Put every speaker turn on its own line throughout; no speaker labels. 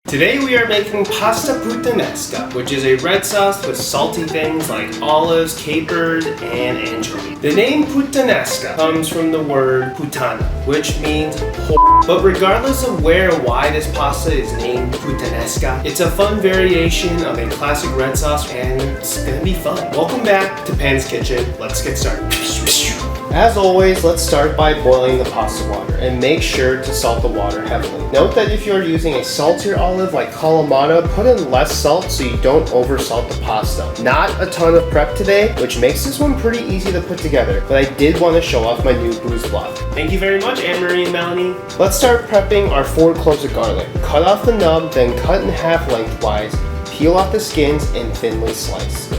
Today we are making pasta puttanesca, which is a red sauce with salty things like olives, capers, and anchovies. The name puttanesca comes from the word puttana, which means whore. But regardless of where and why this pasta is named puttanesca, it's a fun variation of a classic red sauce and it's gonna be fun. Welcome back to Panda's Kitchen. Let's get started. As always, let's start by boiling the pasta water and make sure to salt the water heavily. Note that if you're using a saltier olive like calabrian, put in less salt so you don't oversalt the pasta. Not a ton of prep today, which makes this one pretty easy to put together, but I did want to show off my new booze block. Thank you very much, Anne-Marie and Melanie. Let's start prepping our 4 cloves of garlic. Cut off the nub, then cut in half lengthwise, peel off the skins, and thinly slice.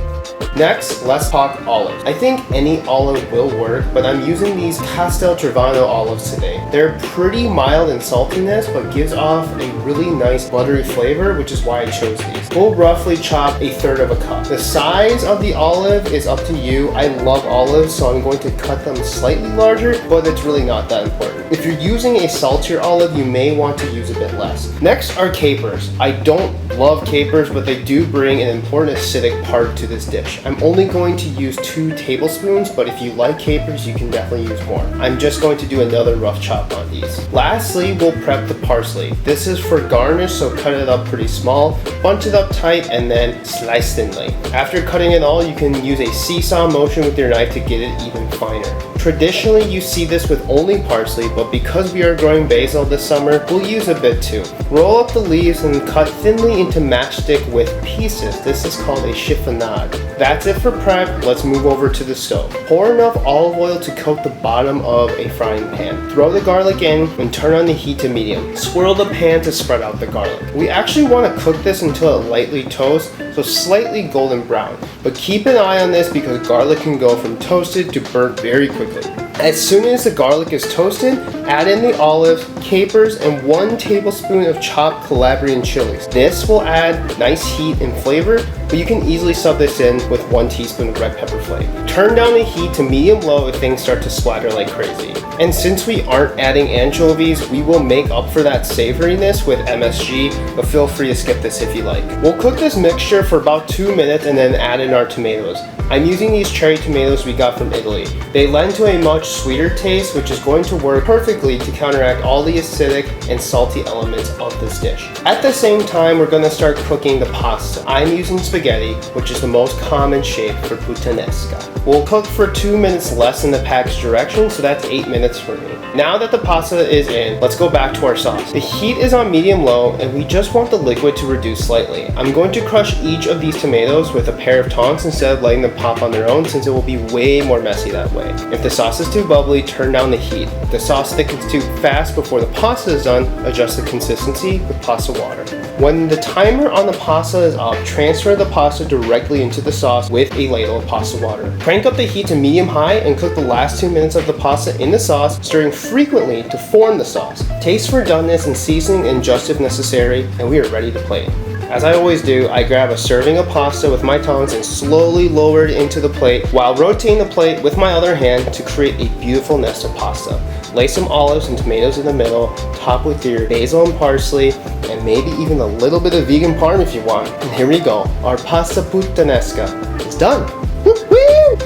Next, let's talk olives. I think any olive will work, but I'm using these Casteltrevano olives today. They're pretty mild in saltiness, but gives off a really nice buttery flavor, which is why I chose these. We'll roughly chop 1/3 of a cup. The size of the olive is up to you. I love olives, so I'm going to cut them slightly larger, but it's really not that important. If you're using a saltier olive, you may want to use a bit less. Next are capers. I don't love capers, but they do bring an important acidic part to this dish. I'm only going to use 2 tablespoons, but if you like capers, you can definitely use more. I'm just going to do another rough chop on these. Lastly, we'll prep the parsley. This is for garnish, so cut it up pretty small, bunch it up tight, and then slice thinly. After cutting it all, you can use a seesaw motion with your knife to get it even finer. Traditionally, you see this with only parsley, but because we are growing basil this summer, we'll use a bit too. Roll up the leaves and cut thinly into matchstick with pieces. This is called a chiffonade. That's it for prep. Let's move over to the stove. Pour enough olive oil to coat the bottom of a frying pan. Throw the garlic in and turn on the heat to medium. Swirl the pan to spread out the garlic. We actually want to cook this until it lightly toasts, so slightly golden brown. But keep an eye on this because garlic can go from toasted to burnt very quickly. As soon as the garlic is toasted, add in the olives, capers, and 1 tablespoon of chopped calabrian chilies. This will add nice heat and flavor, but you can easily sub this in with 1 teaspoon of red pepper flake. Turn down the heat to medium-low if things start to splatter like crazy. And since we aren't adding anchovies, we will make up for that savoriness with MSG, but feel free to skip this if you like. We'll cook this mixture for about 2 minutes and then add in our tomatoes. I'm using these cherry tomatoes we got from Italy. They lend to a much sweeter taste, which is going to work perfectly to counteract all the acidic and salty elements of this dish. At the same time, we're going to start cooking the pasta. I'm using spaghetti, which is the most common shape for puttanesca. We'll cook for 2 minutes less than the package directions, so that's 8 minutes for me. Now that the pasta is in, let's go back to our sauce. The heat is on medium-low, and we just want the liquid to reduce slightly. I'm going to crush each of these tomatoes with a pair of tongs instead of letting them pop on their own, since it will be way more messy that way. If the sauce is too bubbly, turn down the heat. If the sauce thickens too fast before the pasta is done, adjust the consistency with pasta water. When the timer on the pasta is up, transfer the pasta directly into the sauce with a ladle of pasta water. Crank up the heat to medium-high and cook the last 2 minutes of the pasta in the sauce, stirring frequently to form the sauce. Taste for doneness and seasoning and just if necessary, and we are ready to plate. As I always do, I grab a serving of pasta with my tongs and slowly lower it into the plate while rotating the plate with my other hand to create a beautiful nest of pasta. Lay some olives and tomatoes in the middle, top with your basil and parsley, and maybe even a little bit of vegan parm if you want. And here we go, our pasta puttanesca is done. Woo-woo!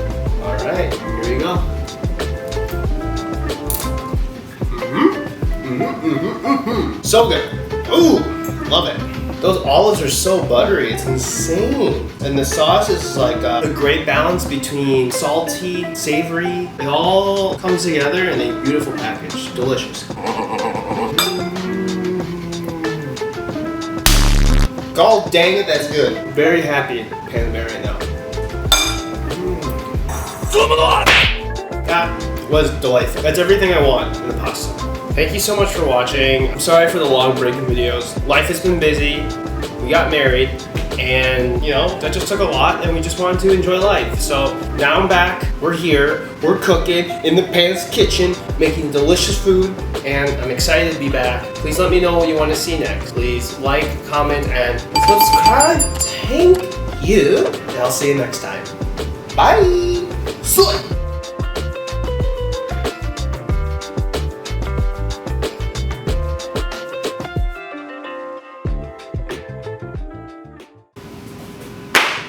Alright, here we go. So good. Ooh, love it. Those olives are so buttery, it's insane. And the sauce is like a great balance between salty, savory. It all comes together in a beautiful package. Delicious. God dang it, that's good. Very happy Panda right now. That was delightful. That's everything I want in the pasta. Thank you so much for watching. I'm sorry for the long break in videos. Life has been busy. We got married and that just took a lot and we just wanted to enjoy life. So now I'm back. We're here. We're cooking in the Panda's kitchen, making delicious food, and I'm excited to be back. Please let me know what you want to see next. Please like, comment, and subscribe. Thank you. And I'll see you next time. Bye. Soy.